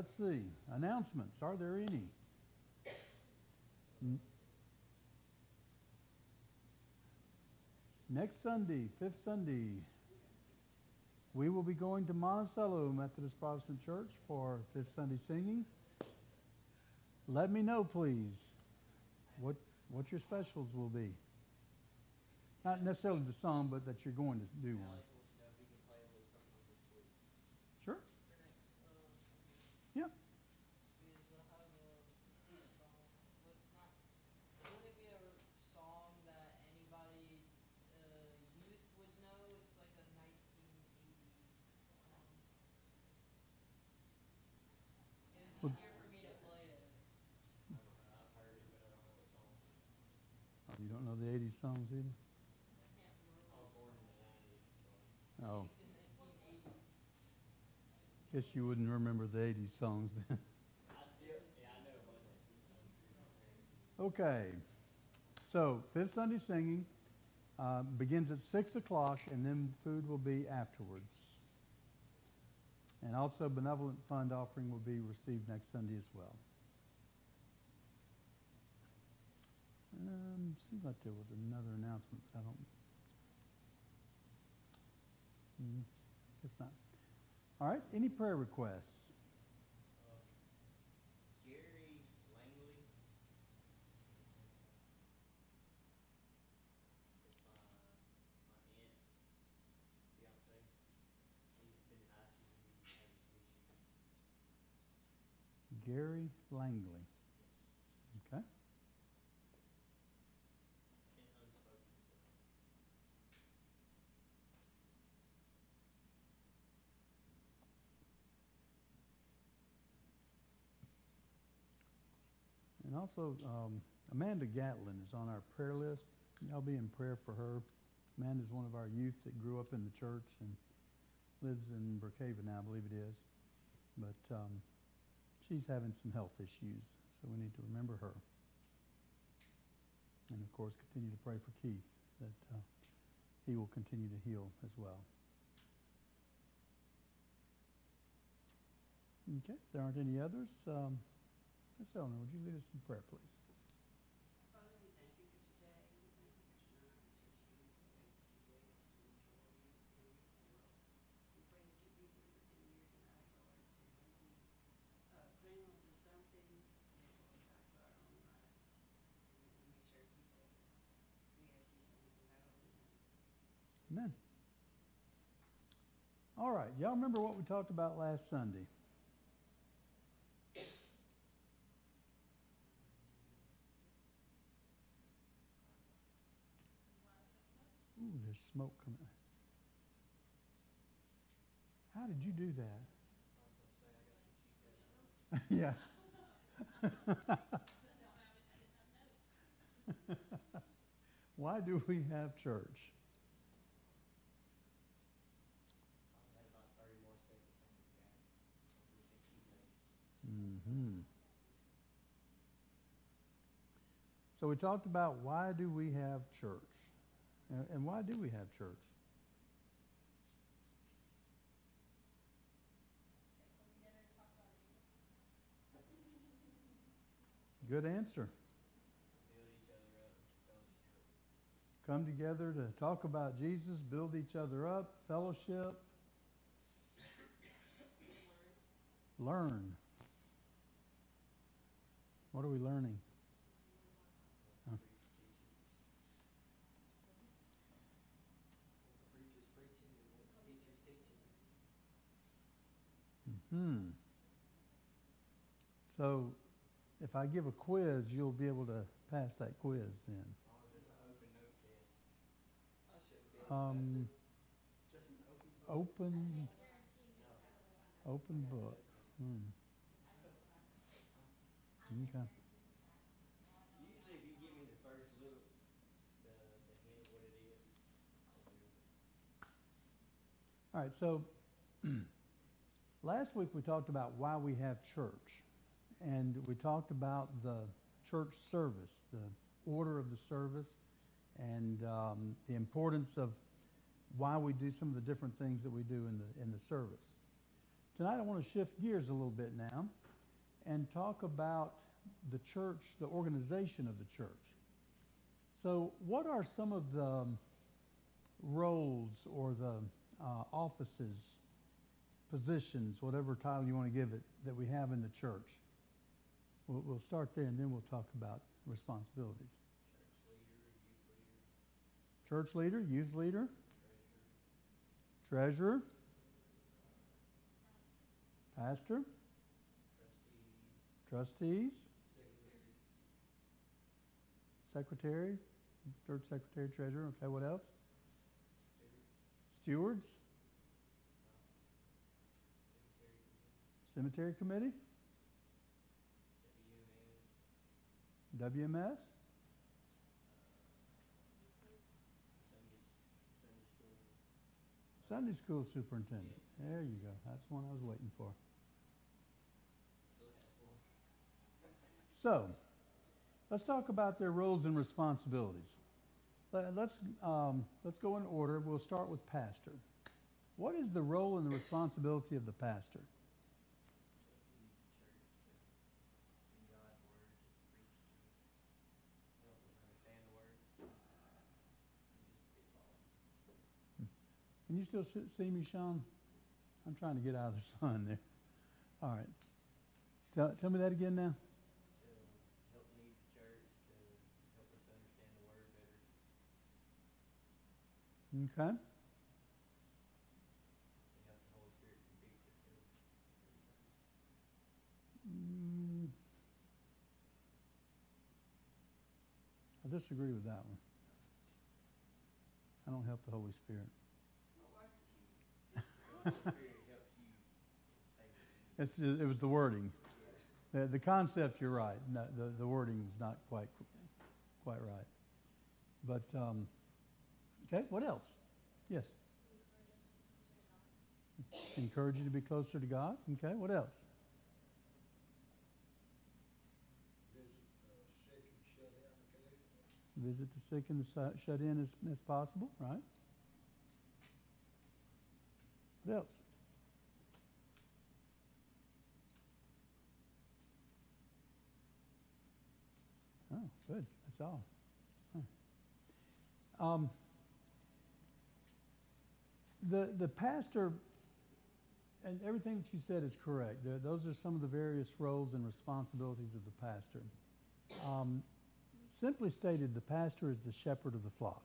let's see. Announcements. Are there any? Next Sunday, fifth Sunday, we will be going to Monticello Methodist Protestant Church for fifth Sunday singing. Let me know, please, what your specials will be. Not necessarily the song, but that you're going to do one. Sure. Yeah. Well, oh, you don't know the 80s songs either? Oh. Guess you wouldn't remember the 80s songs then. Okay. So, fifth Sunday singing begins at 6 o'clock, and then food will be afterwards. And also, benevolent fund offering will be received next Sunday as well. Seems like there was another announcement. I don't. Guess not. All right. Any prayer requests? Gary Langley. It's my aunt's fiance. He's been in ICU having some issues. Gary Langley. Okay. And unspoken. And also, Amanda Gatlin is on our prayer list. Y'all be in prayer for her. Amanda's one of our youth that grew up in the church and lives in Brookhaven now, I believe it is. But she's having some health issues, so we need to remember her. And of course, continue to pray for Keith, that he will continue to heal as well. Okay, if there aren't any others, Ms. Eleanor, would you lead us in prayer, please? Father, we thank you for today. We thank you for tonight. We thank you for the way that you lead us to enjoy you in your world. We pray that you be with us in here tonight, Lord. And we cling on to something that will apply to our own lives. And we serve you daily. We ask these things in thy holy name. Amen. All right, y'all remember what we talked about last Sunday? Ooh, there's smoke coming. How did you do that? Yeah. Why do we have church? Mm-hmm. So we talked about why do we have church? And why do we have church? Good answer. Come together to talk about Jesus, build each other up, fellowship, learn. What are we learning? Huh? So, if I give a quiz, you'll be able to pass that quiz then. Open book. Okay. Usually if you give me the first look, the hint of what it is, All right, so last week we talked about why we have church. And we talked about the church service, the order of the service, and the importance of why we do some of the different things that we do in the service. tonight I want to shift gears a little bit now and talk about the church, the organization of the church. So what are some of the roles or the offices, positions, whatever title you want to give it, that we have in the church? We'll start there and then we'll talk about responsibilities. Church leader, youth leader, Church leader, youth leader, treasurer, treasurer, pastor, trustee, trustees, secretary, church secretary, treasurer. Okay, what else? steward, Stewards, cemetery committee, WMS, WMS, Sunday school, Sunday school superintendent. There you go. That's the one I was waiting for. still has one. So, let's talk about their roles and responsibilities. Let's go in order. We'll start with pastor. What is the role and the responsibility of the pastor? Can you still see me, Sean? I'm trying to get out of the sun there. All right. Tell me that again now. To help lead the church, to help us understand the word better. Okay. To help the Holy Spirit convict us of everything. I disagree with that one. I don't help the Holy Spirit. The Holy Spirit helps you say what you It was the wording. The concept, you're right. No, the wording is not quite right. But okay, what else? Yes. Encourage you to be closer to God. Okay, what else? Visit the sick and the shut in as possible, right? What else? Oh, good. That's all. Huh. The pastor, and everything that you said is correct. Those are some of the various roles and responsibilities of the pastor. Simply stated, the pastor is the shepherd of the flock.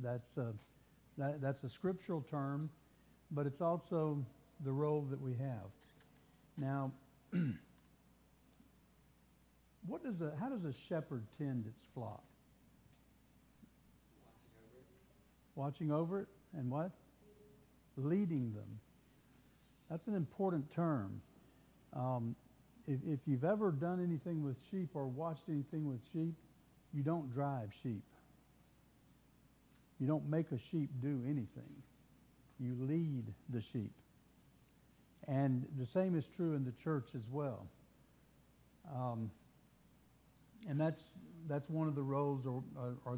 That's a scriptural term, but it's also the role that we have. Now, how does a shepherd tend its flock? Watching over it, and what? Leading them. That's an important term. If you've ever done anything with sheep or watched anything with sheep, you don't drive sheep. You don't make a sheep do anything. You lead the sheep. And the same is true in the church as well. And that's one of the roles, or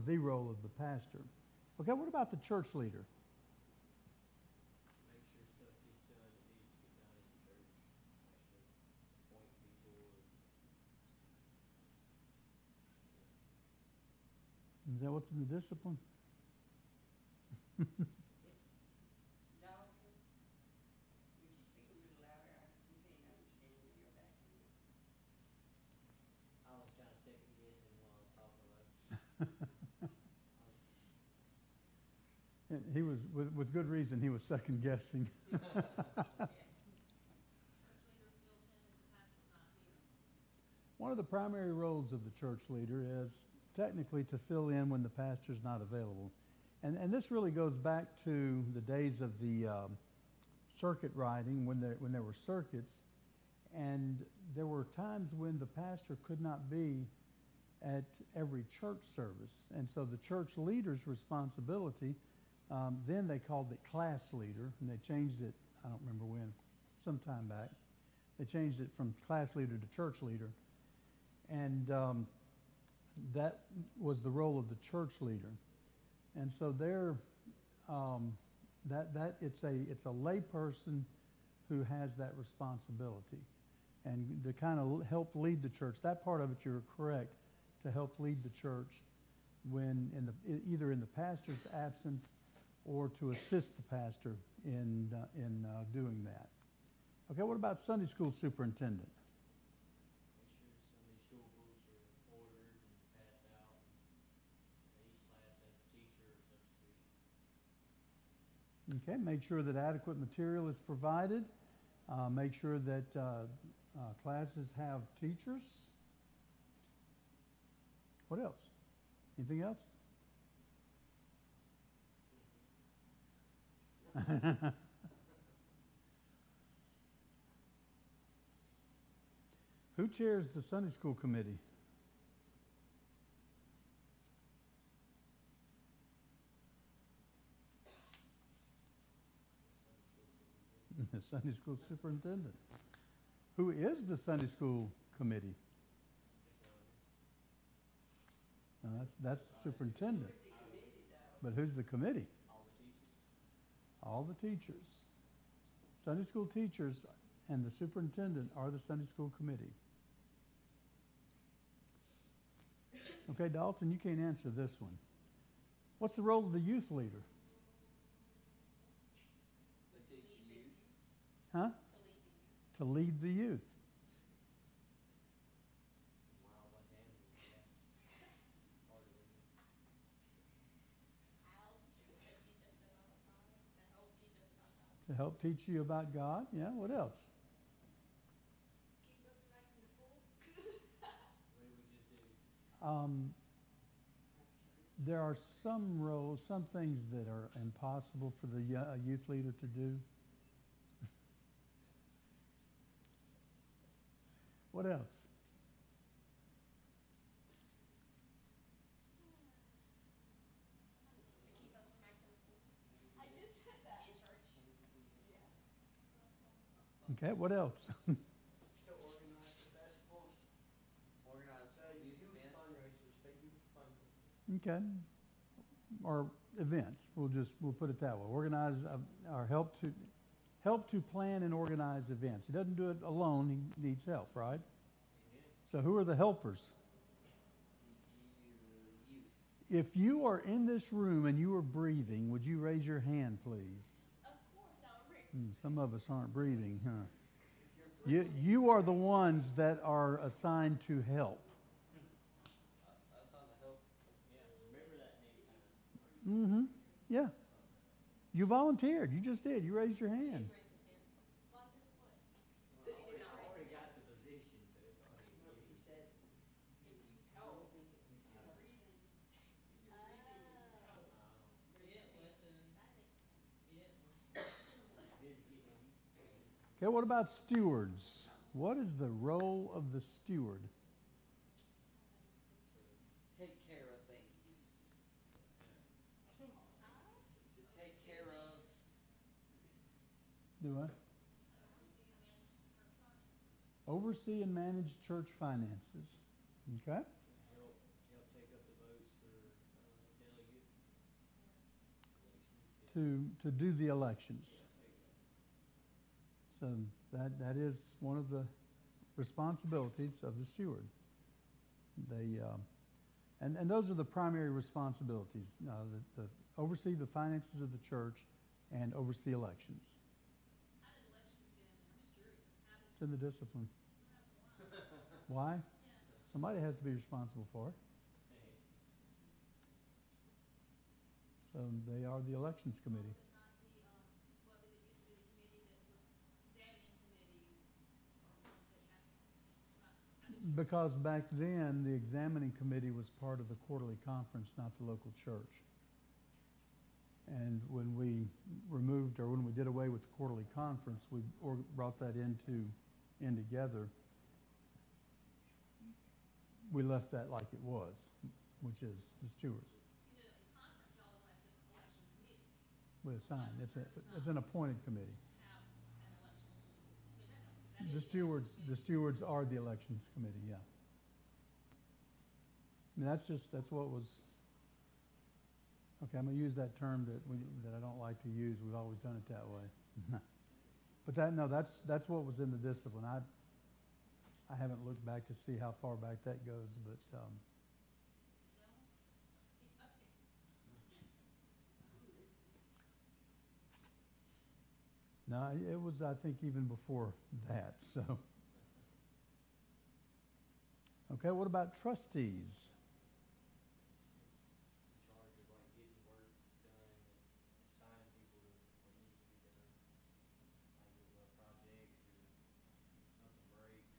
the role of the pastor. Okay, what about the church leader? make sure stuff gets done that needs to get done in the church. Like to appoint people. Is that what's in the discipline? Dawson, would you speak a little louder? We can't understand where you're back here. I was kind of second guessing while I was talking about it. And he was, with good reason, he was second guessing. One of the primary roles of the church leader is technically to fill in when the pastor's not available. And this really goes back to the days of the circuit riding, when there were circuits, and there were times when the pastor could not be at every church service. And so the church leader's responsibility, then they called it class leader, and they changed it, I don't remember when, some time back. They changed it from class leader to church leader. And that was the role of the church leader. And so it's a lay person who has that responsibility. And to kind of help lead the church. That part of it, you're correct, to help lead the church when either in the pastor's absence or to assist the pastor in doing that. Okay, what about Sunday school superintendent? Make sure Sunday school books are ordered and passed out, and each class has a teacher or substitute. Okay, make sure that adequate material is provided. Make sure that classes have teachers. What else? Anything else? Who chairs the Sunday school committee? The Sunday school superintendent. Who is the Sunday school committee? That's the superintendent. But who's the committee? All the teachers. All the teachers. Sunday school teachers and the superintendent are the Sunday school committee. Okay, Dalton, you can't answer this one. What's the role of the youth leader? They teach the youth. Huh? To lead the youth. Wild like animals, yeah. Hard to lead. To help teach you about God. Yeah, what else? What did we just do? There are some roles, some things that are impossible for the youth leader to do. What else? Okay, what else? To organize the festivals. Organize youth events. Fundraisers, they do fundraisers. Okay. Or events. We'll put it that way. Organize or help to plan and organize events. He doesn't do it alone. He needs help, right? Amen. So who are the helpers? The youth. If you are in this room and you are breathing, would you raise your hand, please? Of course, I'll read. Some of us aren't breathing, huh? You are the ones that are assigned to help. Us on the help. Yeah, remember that next time. Mm-hmm. Yeah. You volunteered. You just did. You raised your hand. I already got the position, so it's already given. He said, Okay, what about stewards? What is the role of the steward? Take care of things. To take care of. Do I? Oversee and manage church finances. Okay? help take up the votes for delegate elections. To do the elections. So that is one of the responsibilities of the steward. They and those are the primary responsibilities. The oversee the finances of the church and oversee elections. How did elections get in there? I'm just curious. How did It's in the discipline. Why? Somebody has to be responsible for it. So they are the elections committee. not the, what would it used to be, the committee that would, examining committee, or one that has, Because back then, the examining committee was part of the quarterly conference, not the local church. And when we removed, or when we did away with the quarterly conference, we brought that in together. We left that like it was, which is the stewards. you know, in conference, y'all elected election committee, We assign, it's an appointed committee. have an election committee. I mean, The stewards are the elections committee, yeah. I mean, that's what was, okay, I'm gonna use that term that I don't like to use. We've always done it that way. But that's what was in the discipline. I haven't looked back to see how far back that goes, but, no, it was, I think, even before that, so. Okay, what about trustees? In charge of like getting work done and assigning people to what needs to be done. Like with a project or something breaks.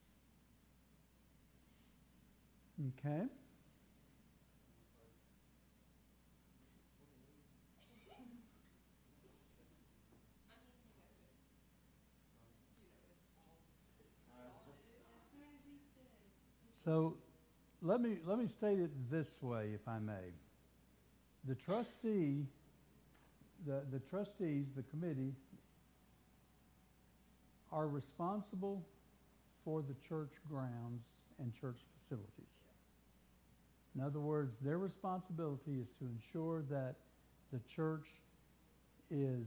Okay, so let me state it this way, if I may. The trustee, the trustees, the committee, are responsible for the church grounds and church facilities. In other words, their responsibility is to ensure that the church is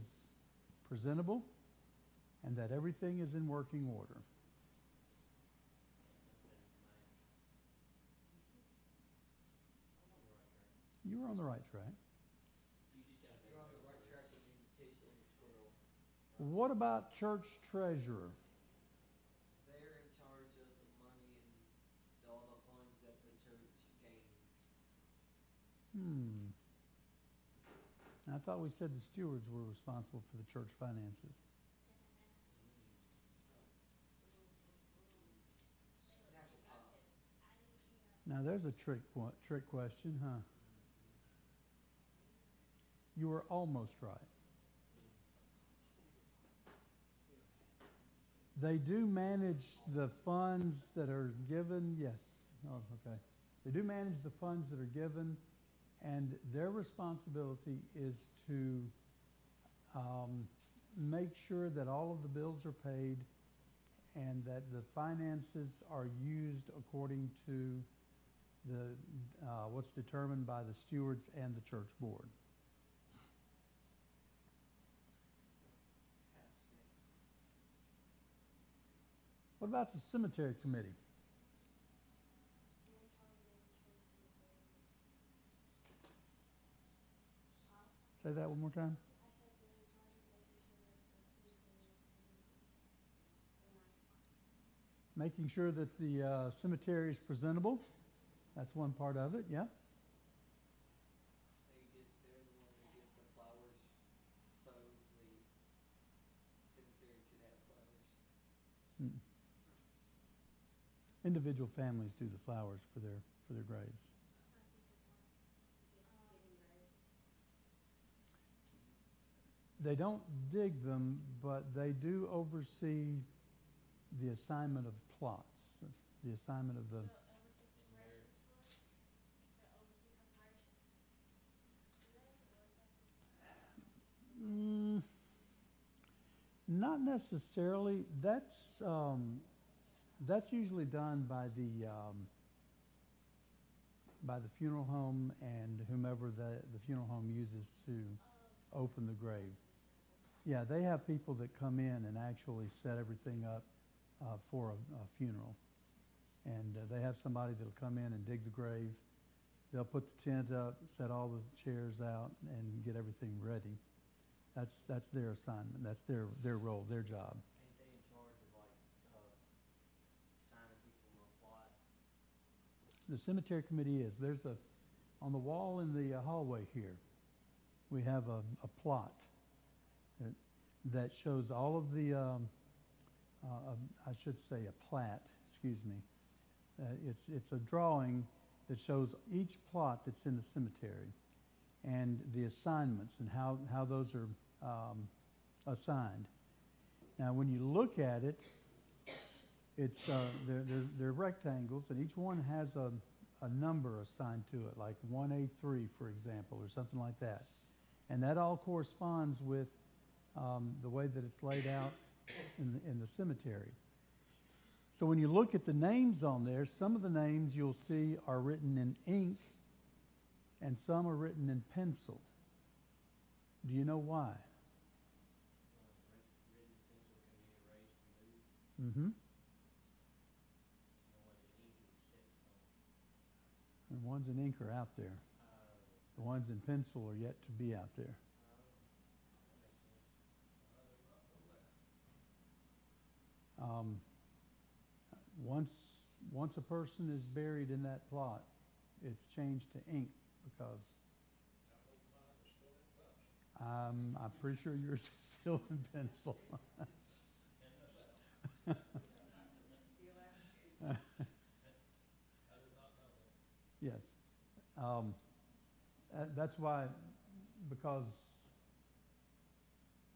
presentable and that everything is in working order. You were on the right track. You just gotta You're on the right track with the invitation and the squirrel. What about church treasurer? They're in charge of the money and all the funds that the church gains. I thought we said the stewards were responsible for the church finances. Knuckle pop. Now there's a trick question, huh? You were almost right. They do manage the funds that are given, yes. Oh, okay. They do manage the funds that are given, and their responsibility is to make sure that all of the bills are paid and that the finances are used according to the what's determined by the stewards and the church board. What about the cemetery committee? Say that one more time. Making sure that the cemetery is presentable. That's one part of it, yeah. They're the one that gets the flowers, so the cemetery could have flowers. Mm. Individual families do the flowers for their graves. They don't dig them, but they do oversee the assignment of plots, the assignment of the. Not necessarily. That's usually done by the funeral home and whomever the funeral home uses to open the grave. Yeah, they have people that come in and actually set everything up for a funeral. And they have somebody that'll come in and dig the grave. They'll put the tent up, set all the chairs out, and get everything ready. That's their assignment. That's their role, their job. Ain't they in charge of like, signing people on a plot? The cemetery committee is. There's on the wall in the hallway here, we have a plot that shows all of the, I should say a plat, excuse me. It's a drawing that shows each plot that's in the cemetery and the assignments and how those are assigned. Now, when you look at it, it's they're rectangles, and each one has a number assigned to it, like 1A3, for example, or something like that. And that all corresponds with the way that it's laid out in the cemetery. So when you look at the names on there, some of the names you'll see are written in ink, and some are written in pencil. Do you know why? Written pencil can be Mm-hmm. And what the ink is set stone. And ones in ink are out there. The ones in pencil are yet to be out there. That makes sense. Once, once a person is buried in that plot, it's changed to ink because I'm pretty sure yours is still in pencil. You'll have to see. Yes. That's why, because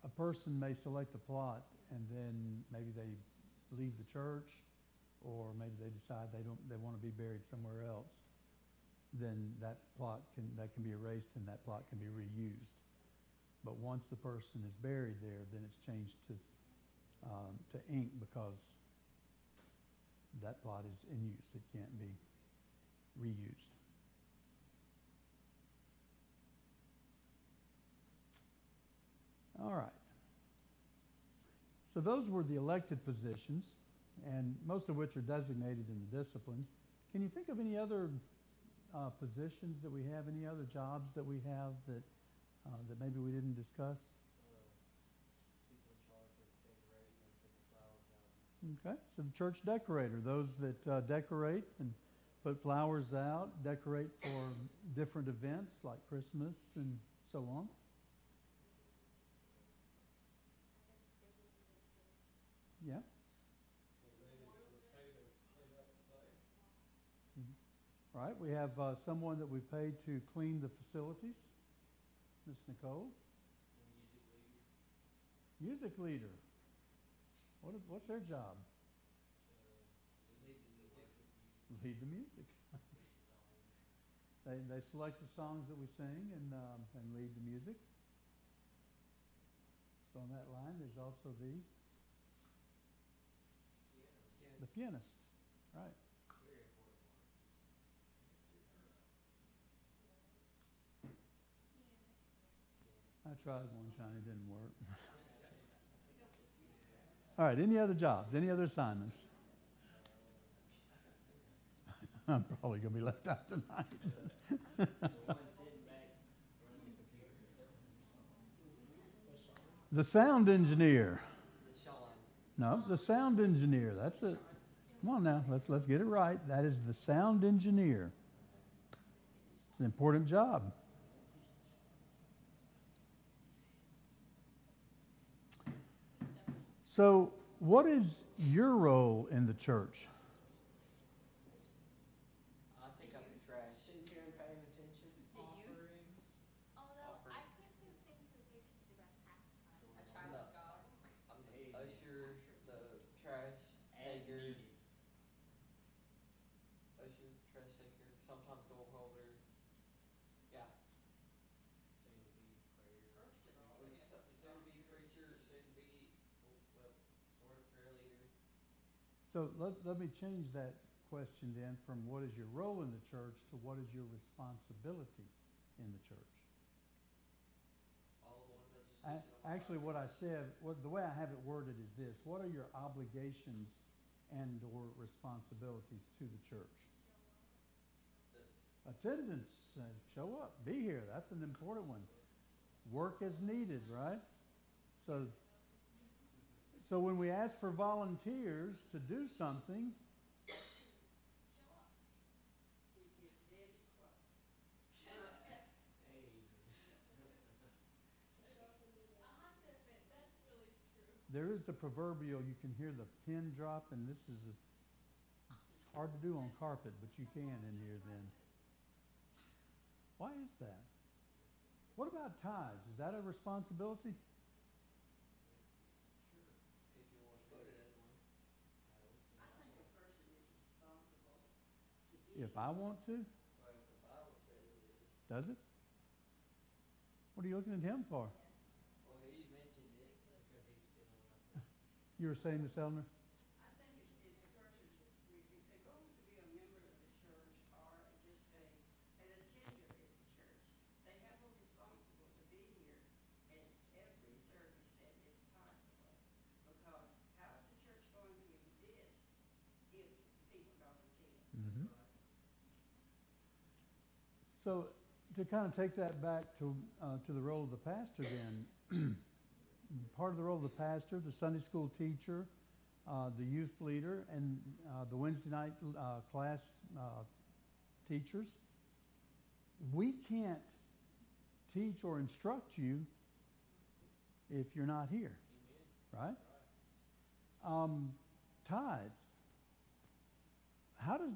a person may select a plot and then maybe they leave the church, or maybe they decide they want to be buried somewhere else, then that can be erased and that plot can be reused. But once the person is buried there, then it's changed to ink because that plot is in use. It can't be reused. All right. So those were the elected positions, and most of which are designated in the discipline. Can you think of any other positions that we have, any other jobs that we have that maybe we didn't discuss? People in charge of decorating and putting flowers out. Okay, so the church decorator, those that decorate and put flowers out, decorate for different events like Christmas and so on. Yeah. Right, we have someone that we paid to clean the facilities, Miss Nicole. The music leader. Music leader. What's their job? Lead the music. Lead the music. They select the songs that we sing and lead the music. So on that line, there's also the pianist, right? Very important one. I tried one time, it didn't work. All right, any other jobs, any other assignments? I'm probably going to be left out tonight. The one sitting back running the computer. The sound engineer. Sean. No, the sound engineer, that's it. Come on now, let's get it right. That is the sound engineer. It's an important job. So, what is your role in the church? I think I'm the trash. Sitting here and paying attention. Offerings. Although I could sing to the patients about halftime. A child of God. I'm the usher, the trash As taker. needed. Usher, trash taker, sometimes door holder. Yeah. Soon to be prayer. Soon to be preacher, soon to be, well, sort of prayer leader. So let me change that question then from what is your role in the church to what is your responsibility in the church? All the ones that just listed on my Actually, what I podcast. said, the way I have it worded is this: what are your obligations and/or responsibilities to the church? Attendance, show up, be here. That's an important one. Work as needed, right? So when we ask for volunteers to do something, He is dead quiet. there is the proverbial, you can hear the pin drop, and this is hard to do on carpet, but you can in here then. Why is that? What about tithes? Is that a responsibility? If you want to put it as one. I think a person is responsible to give. If I want to, Well, the Bible says it is. does it? What are you looking at him for? Well, he mentioned it. Because he's feeling like. You were saying this, Eleanor? I think it's a person's, if they're going to be a member of the church or just an attender at the church, they have a responsible to be here at every service that is possible. Because how's the church going to So to kind of take that back to the role of the pastor then, part of the role of the pastor, the Sunday school teacher, the youth leader, and the Wednesday night class teachers, we can't teach or instruct you if you're not here, right? Tithes. How is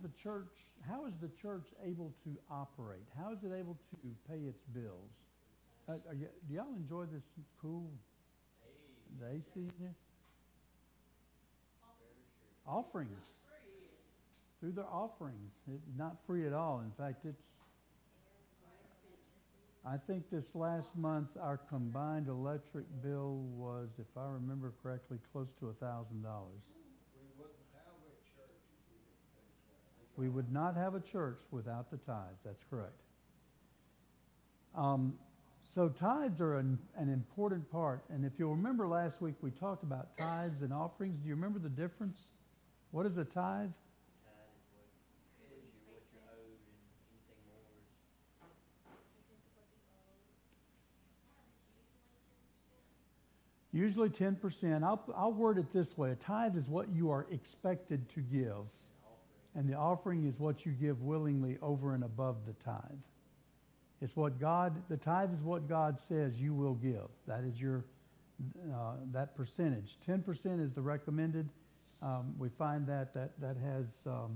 the church able to operate? How is it able to pay its bills? Do y'all enjoy this cool, the AC in here? Offerings. Through their offerings. Not free at all. In fact, I think this last month our combined electric bill was, if I remember correctly, close to $1,000. We would not have a church without the tithes. That's correct. So tithes are an important part. And if you'll remember last week, we talked about tithes and offerings. Do you remember the difference? What is a tithe? Tithe is what you're owed, and anything more is Usually 10%. I'll word it this way. A tithe is what you are expected to give. And the offering is what you give willingly over and above the tithe. It's the tithe is what God says you will give. That is that percentage. 10% is the recommended. We find that has a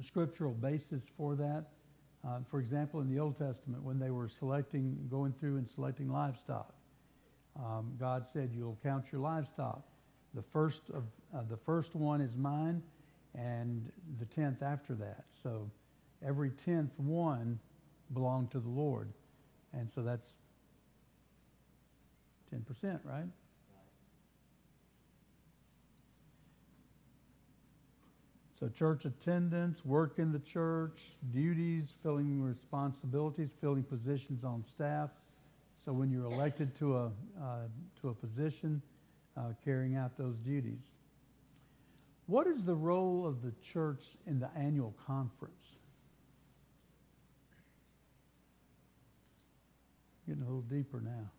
scriptural basis for that. For example, in the Old Testament, when they were going through and selecting livestock, God said, "You'll count your livestock. The first one is mine, and the 10th after that." So every 10th one belonged to the Lord, and so that's 10%, right? So church attendance, work in the church, duties, filling responsibilities, filling positions on staff. So when you're elected to a position, carrying out those duties. What is the role of the church in the annual conference? Getting a little deeper now.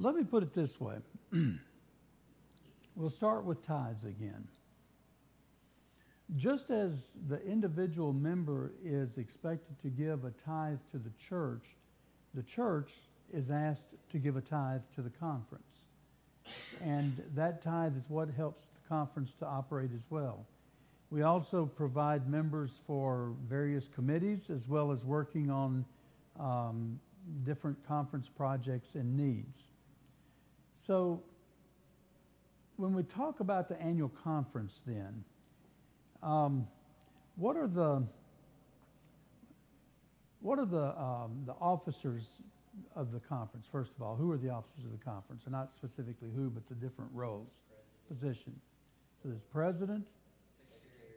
Let me put it this way. We'll start with tithes again. Just as the individual member is expected to give a tithe to the church is asked to give a tithe to the conference. And that tithe is what helps the conference to operate as well. We also provide members for various committees as well as working on different conference projects and needs. So when we talk about the annual conference then, what are the officers of the conference? First of all, who are the officers of the conference? Or not specifically who, but the different roles, position. So there's president,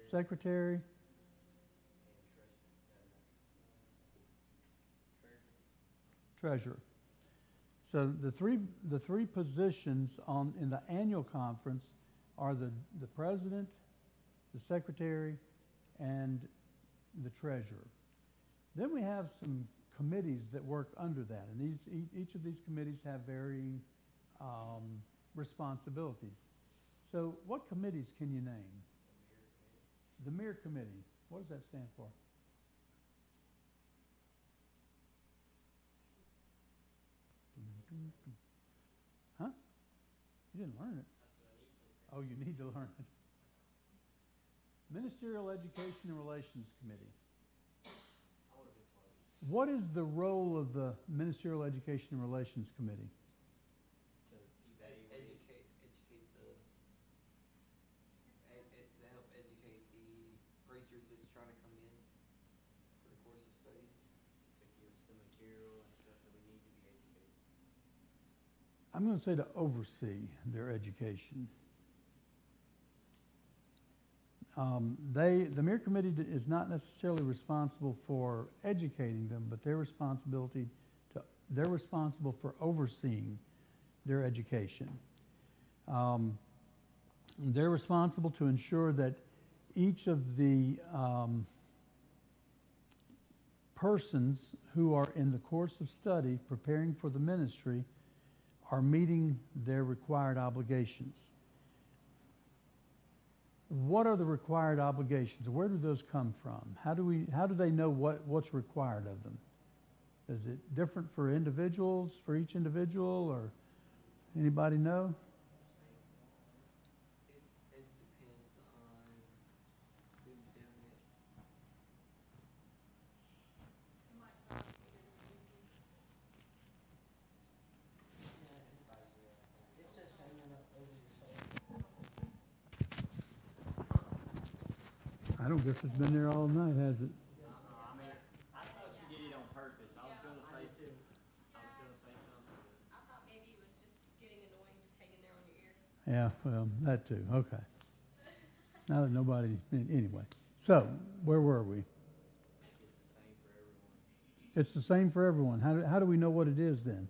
secretary, treasurer. So the three positions in the annual conference are the president, the secretary, and the treasurer. Then we have some committees that work under that, and each of these committees have varying responsibilities. So what committees can you name? The MIR committee. What does that stand for? Huh? You didn't learn it. Oh, you need to learn it. Ministerial Education and Relations Committee. What is the role of the Ministerial Education and Relations Committee? It's to help educate the preachers that's trying to come in for the course of studies. to give us the material and stuff that we need to be educated. I'm going to say to oversee their education. The Mirror Committee is not necessarily responsible for educating them, but they're responsible for overseeing their education. They're responsible to ensure that each of the persons who are in the course of study preparing for the ministry are meeting their required obligations. What are the required obligations? Where do those come from? How do they know what's required of them? Is it different for individuals, for each individual, or anybody know? It depends on who's doing it. I don't guess it's been there all night, has it? I mean, I thought you did it on purpose. I was gonna say something. I thought maybe it was just getting annoying, just hanging there on your ear. Yeah, well, that too, okay. Now that nobody, anyway. So, where were we? It's the same for everyone. It's the same for everyone. How do we know what it is then?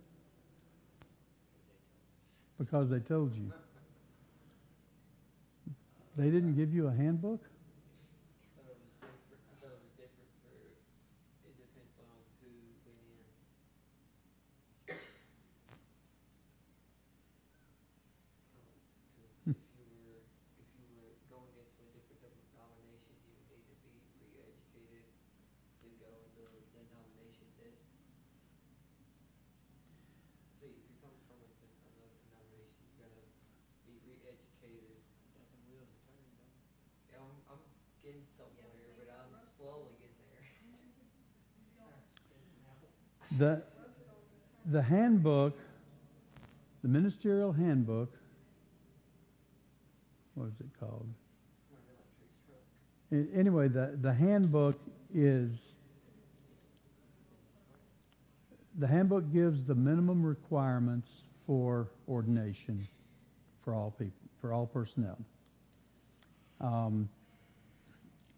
Because they told you. They didn't give you a handbook? I thought it was different for, it depends on who went in. Because if you were going into a different denomination, you would need to be re-educated to go into the denomination that. See, if you're coming from another denomination, you're gonna be re-educated. Got them wheels a turning, don't you? Yeah, I'm getting somewhere, but I'm slowly getting there. The handbook, the ministerial handbook, what is it called? Anyway, the handbook gives the minimum requirements for ordination for all people, for all personnel.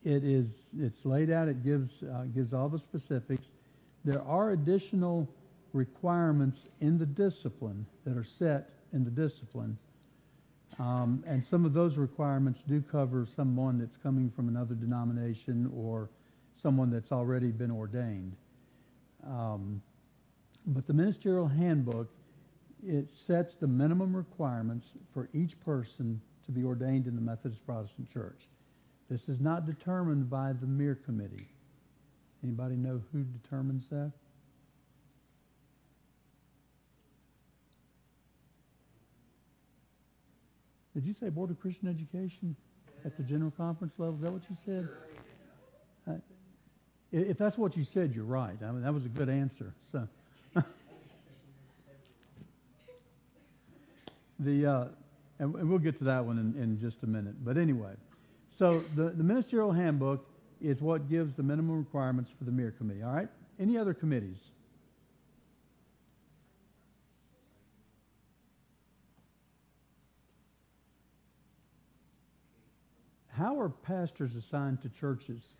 It's laid out, it gives all the specifics. There are additional requirements in the discipline that are set in the discipline. And some of those requirements do cover someone that's coming from another denomination or someone that's already been ordained. But the ministerial handbook, it sets the minimum requirements for each person to be ordained in the Methodist Protestant Church. This is not determined by the Mirror Committee. Anybody know who determines that? Did you say Board of Christian Education at the general conference level? Is that what you said? If that's what you said, you're right. I mean, that was a good answer. So, and we'll get to that one in just a minute. But anyway, so the ministerial handbook is what gives the minimum requirements for the Mirror Committee. All right. Any other committees? How are pastors assigned to churches?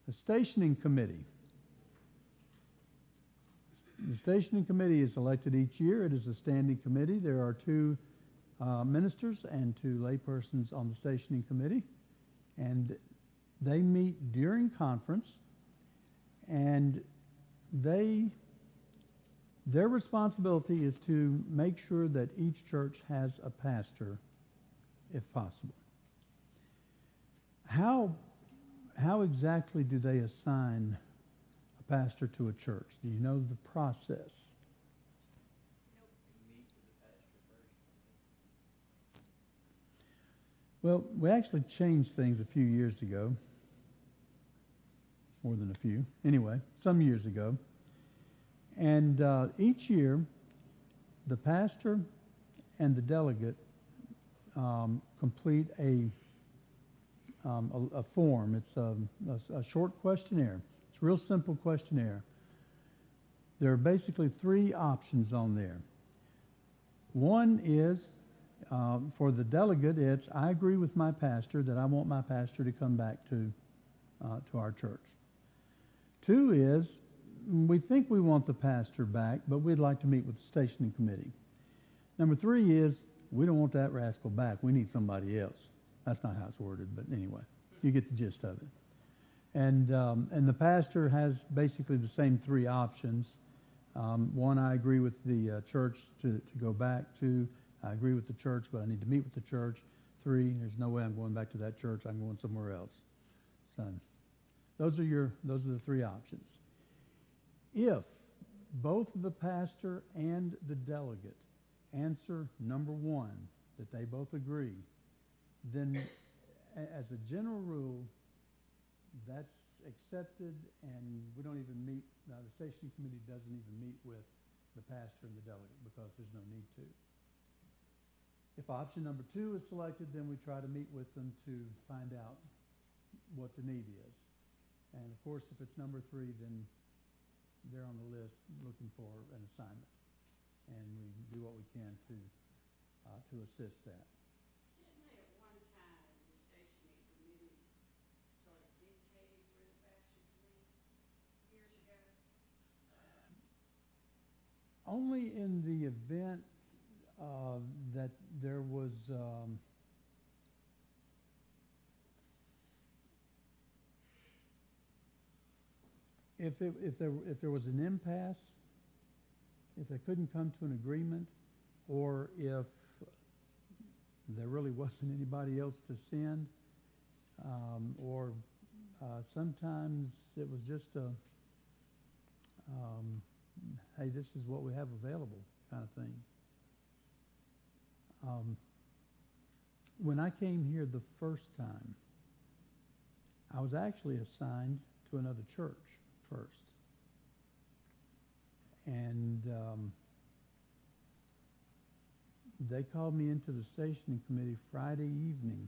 The stationing committee. The stationing committee is elected each year. It is a standing committee. There are two ministers and two laypersons on the stationing committee. And they meet during conference. And their responsibility is to make sure that each church has a pastor, if possible. How exactly do they assign a pastor to a church? Do you know the process? You meet with the pastor first. Well, we actually changed things a few years ago. More than a few. Anyway, some years ago. And each year, the pastor and the delegate complete a form. It's a short questionnaire. It's a real simple questionnaire. There are basically three options on there. One is For the delegate, it's, I agree with my pastor that I want my pastor to come back to our church. 2 is, we think we want the pastor back, but we'd like to meet with the stationing committee. Number 3 is, we don't want that rascal back. We need somebody else. That's not how it's worded, but anyway, you get the gist of it. And the pastor has basically the same 3 options. 1, I agree with the church to go back. 2, I agree with the church, but I need to meet with the church. 3, there's no way I'm going back to that church. I'm going somewhere else. So those are the 3 options. If both the pastor and the delegate answer number 1, that they both agree, then as a general rule, that's accepted, and we don't even meet, the stationing committee doesn't even meet with the pastor and the delegate because there's no need to. If option number 2 is selected, then we try to meet with them to find out what the need is. And of course, if it's number 3, then they're on the list looking for an assignment. And we do what we can to assist that. Didn't they at one time, the stationing committee sort of dictated where the pastors went years ago? Only in the event that there was if there was an impasse, if they couldn't come to an agreement, or if there really wasn't anybody else to send, or sometimes it was just a hey, this is what we have available kind of thing. When I came here the first time, I was actually assigned to another church first. And they called me into the stationing committee Friday evening.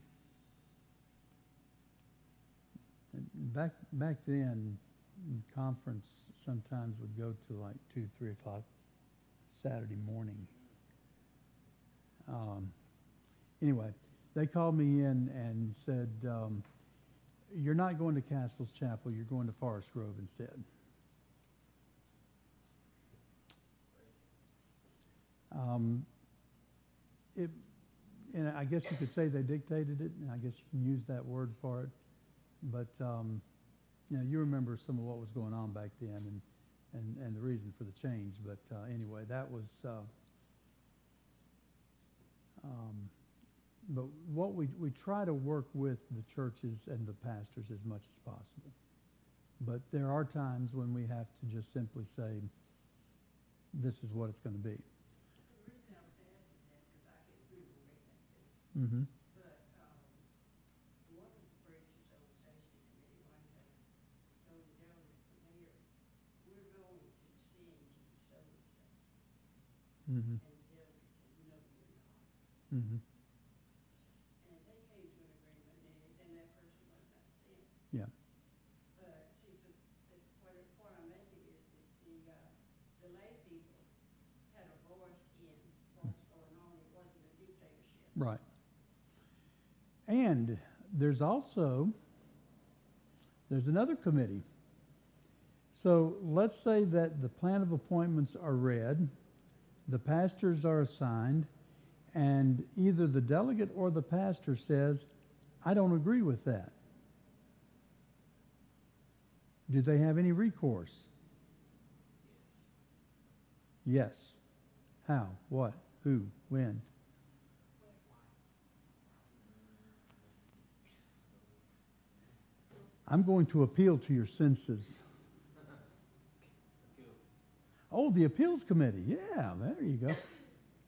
And back then, conference sometimes would go to like 2, 3 o'clock Saturday morning. Anyway, they called me in and said, you're not going to Castle's Chapel, you're going to Forest Grove instead. And I guess you could say they dictated it, and I guess you can use that word for it. But you remember some of what was going on back then, and the reason for the change. But anyway, that was. But what we try to work with the churches and the pastors as much as possible. But there are times when we have to just simply say, this is what it's going to be. The reason I was asking that, because I can remember way back then. Mm-hmm. But one of the preachers on the stationing committee one time told the delegate, Mayor, we're going to send you so-and-so. Mm-hmm. And the delegate said, no, we're not. Mm-hmm. And they came to an agreement, and that person was not sent. Yeah. But see, so what I'm making is that the lay people had a voice in what's going on. It wasn't a dictatorship. Right. And there's another committee. So let's say that the plan of appointments are read, the pastors are assigned, and either the delegate or the pastor says, I don't agree with that. Do they have any recourse? Yes. How? What? Who? When? I'm going to appeal to your senses. Oh, the appeals committee. Yeah, there you go.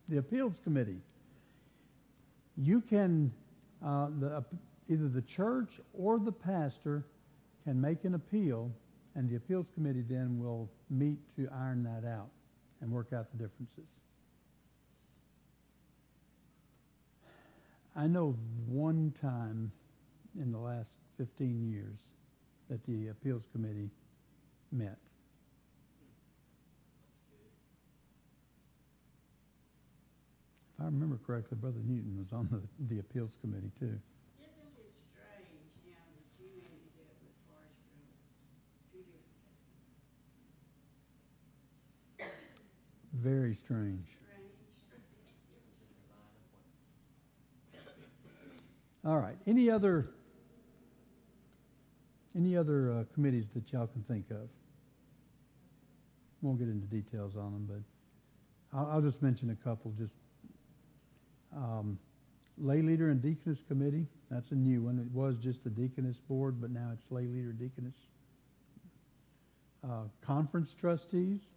The appeals committee. You can, either the church or the pastor can make an appeal, and the appeals committee then will meet to iron that out and work out the differences. I know one time in the last 15 years that the appeals committee met. If I remember correctly, Brother Newton was on the appeals committee too. Isn't it strange how the two ended up with Forest Grove, two different cases? Very strange. Strange. It was a divine appointment. All right, any other committees that y'all can think of? Won't get into details on them, but I'll just mention a couple. Just lay leader and deaconess committee. That's a new one. It was just the deaconess board, but now it's lay leader deaconess. Conference trustees.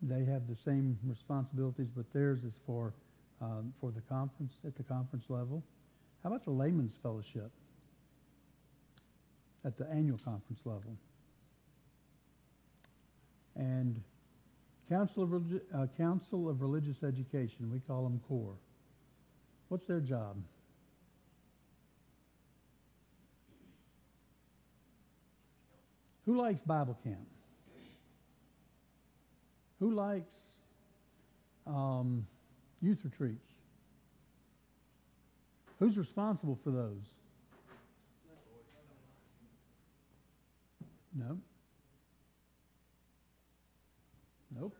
They have the same responsibilities, but theirs is for the conference, at the conference level. How about the layman's fellowship at the annual conference level? And Council of Religious Education, we call them CORE. What's their job? Who likes Bible camp? Who likes youth retreats? Who's responsible for those? No. Nope.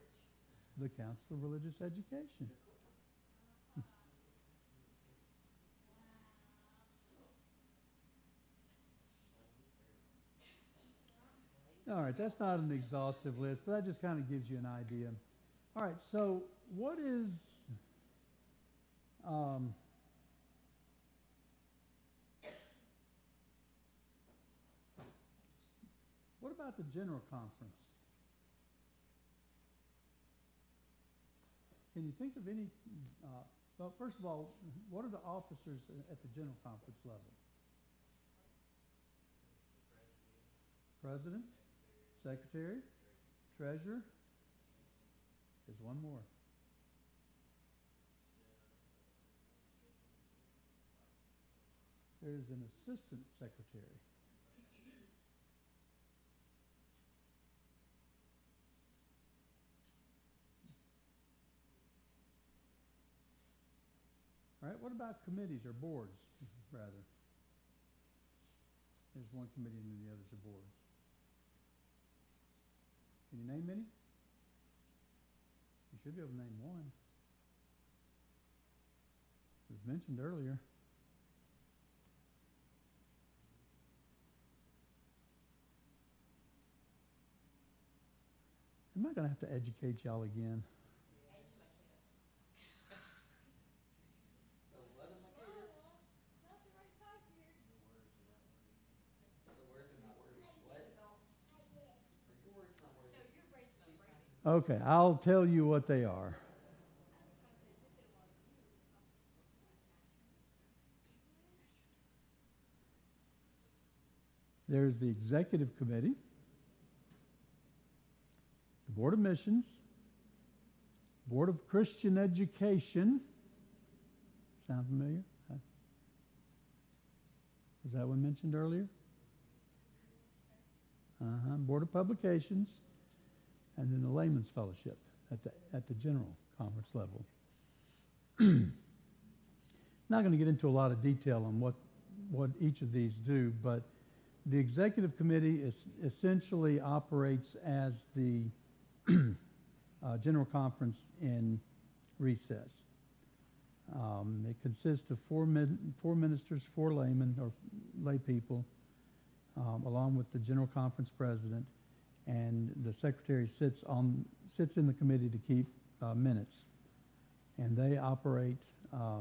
The Council of Religious Education. All right, that's not an exhaustive list, but that just kind of gives you an idea. All right, so what is what about the General Conference? Can you think of any, well, first of all, what are the officers at the General Conference level? President, Secretary, Treasurer. There's one more. There is an Assistant Secretary. All right, what about committees or boards, rather? There's one committee and then the others are boards. Can you name any? You should be able to name one. It was mentioned earlier. Am I going to have to educate y'all again? The what am I curious? Not the right type here. The words are not words. What? Your words not words. No, you're right about right. Okay, I'll tell you what they are. There's the Executive Committee, the Board of Missions, Board of Christian Education. Sound familiar? Was that one mentioned earlier? Board of Publications, and then the Layman's Fellowship at the General Conference level. Not going to get into a lot of detail on what each of these do, but the Executive Committee essentially operates as the General Conference in recess. It consists of four ministers, 4 laymen or lay people, along with the General Conference President, and the Secretary sits in the committee to keep minutes. And they operate,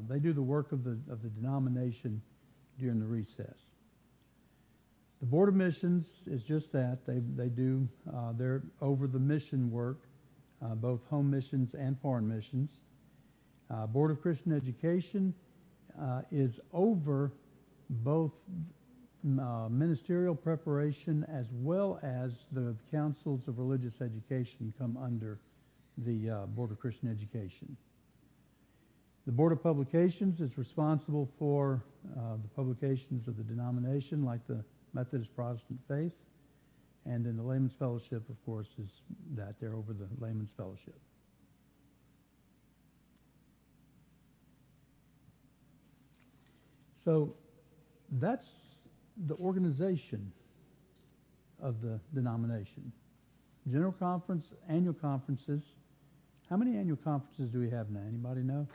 they do the work of the denomination during the recess. The Board of Missions is just that. They do, they're over the mission work, both home missions and foreign missions. Board of Christian Education is over both ministerial preparation as well as the councils of religious education come under the Board of Christian Education. The Board of Publications is responsible for the publications of the denomination, like the Methodist Protestant faith. And then the Layman's Fellowship, of course, is that they're over the Layman's Fellowship. So that's the organization of the denomination. General conference, annual conferences. How many annual conferences do we have now? Anybody know?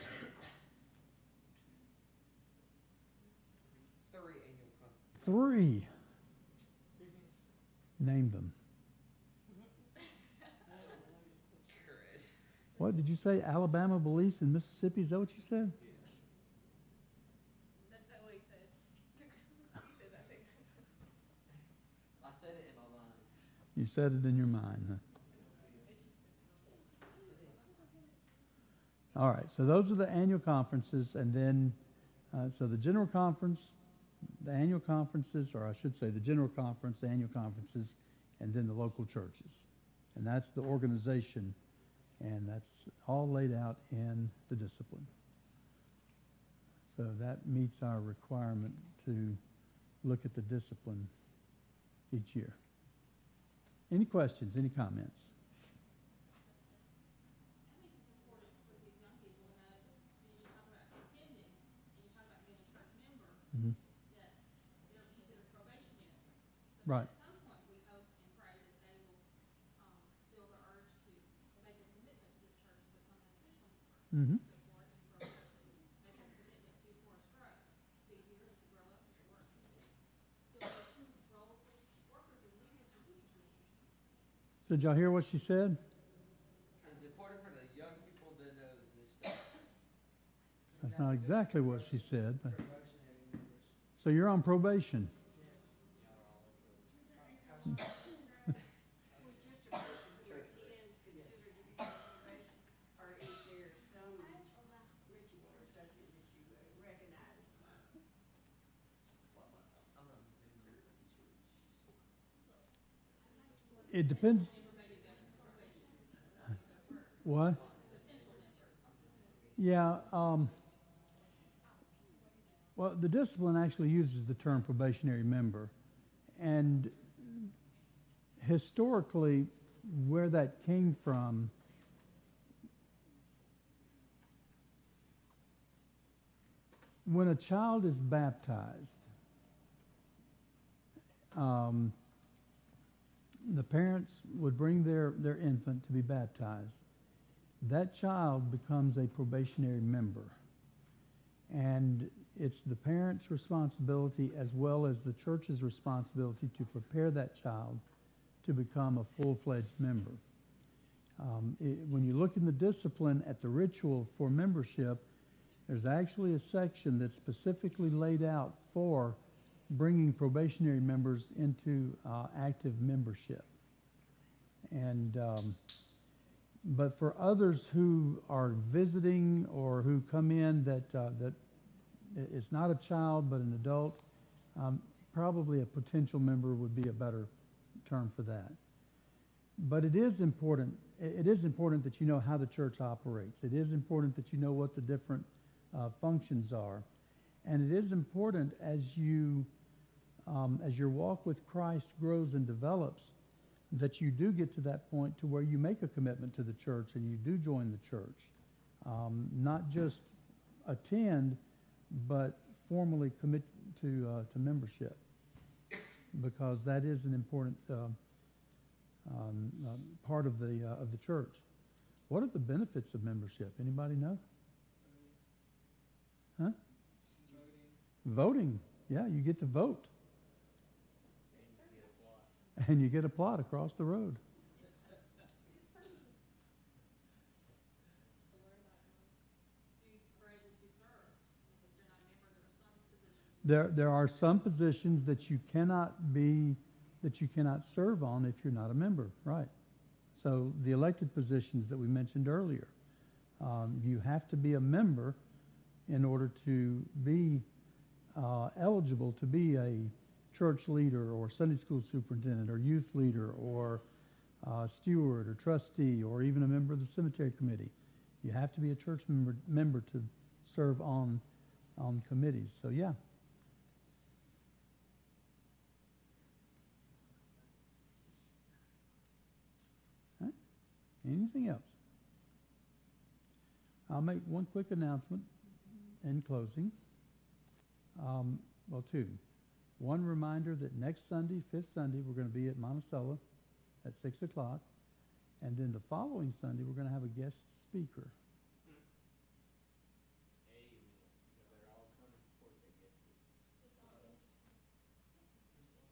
3 annual conferences. 3. Name them. Correct. What did you say? Alabama, Belize, and Mississippi? Is that what you said? That's not what he said. He said that thing. I said it in my mind. You said it in your mind, huh? All right, so those are the annual conferences, and then, so the general conference, the annual conferences, or I should say the general conference, the annual conferences, and then the local churches. And that's the organization, and that's all laid out in the discipline. So that meets our requirement to look at the discipline each year. Any questions, any comments? I think it's important for these young people to know, when you talk about attending, and you talk about being a church member, Mhm. that they don't consider probationary. Right. At some point, we hope and pray that they will, feel the urge to make a commitment to this church and become an official member. Mhm. So for it, and for us to make a commitment to Forest Grove, to be here and to grow up and to work. Fill those roles of workers and leaders and teachers we need. So did y'all hear what she said? It's important for the young people to know this stuff. That's not exactly what she said. But. So you're on probation. Was just a person who attends considered to be on probation, or is there some ritual or something that you recognize? Well, I'm not a member of the church. It depends. What? Yeah. Well, the discipline actually uses the term probationary member. And historically, where that came from, when a child is baptized, the parents would bring their infant to be baptized. That child becomes a probationary member. And it's the parent's responsibility as well as the church's responsibility to prepare that child to become a full-fledged member. When you look in the discipline at the ritual for membership, there's actually a section that's specifically laid out for bringing probationary members into active membership. And but for others who are visiting or who come in that it's not a child but an adult, probably a potential member would be a better term for that. But it is important. It is important that you know how the church operates. It is important that you know what the different functions are, and it is important as your walk with Christ grows and develops, that you do get to that point to where you make a commitment to the church and you do join the church, not just attend, but formally commit to membership, because that is an important part of the church. What are the benefits of membership? Anybody know? Huh? Voting. Yeah, you get to vote. And you get a plot across the road. There are some positions that you cannot serve on if you're not a member, right? So the elected positions that we mentioned earlier, you have to be a member in order to be eligible to be a church leader or Sunday school superintendent or youth leader or steward or trustee or even a member of the cemetery committee. You have to be a church member to serve on committees. So yeah. All right. Anything else? I'll make one quick announcement in closing. Well, two. One reminder that next Sunday, fifth Sunday, we're gonna be at Monticello at 6 o'clock. And then the following Sunday, we're gonna have a guest speaker. Amen. You better all come and support that guest speaker. It's all interesting.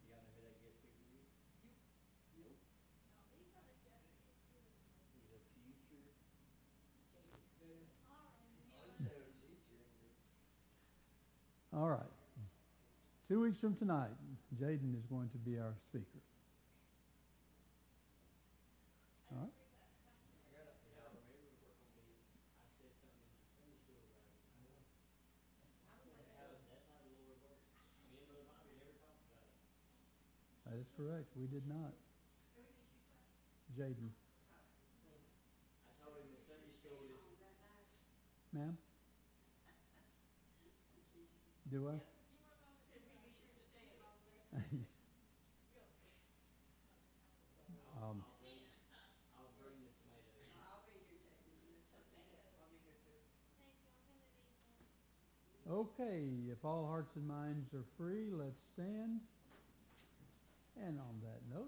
You all know who that guest speaker is? Nope. No, he's not a guest, he's good. He's a future. All right, I yeah. said a teacher in the All right. 2 weeks from tonight, Jaden is going to be our speaker. All right. Y'all remember, I said something in Sunday school about it. That's how the Lord works. Me and Brother Bobby never talked about it. That is correct. We did not. Who did you say? Jaden. I told him in Sunday school that Ma'am? Do I? You were going to Said say, we be sure to stay at home. Um, I'll bring the tomatoes. I'll be here, Jaden, unless something happens, I'll be here too. thank you, I'm gonna need one. Okay, if all hearts and minds are free, let's stand. And on that note,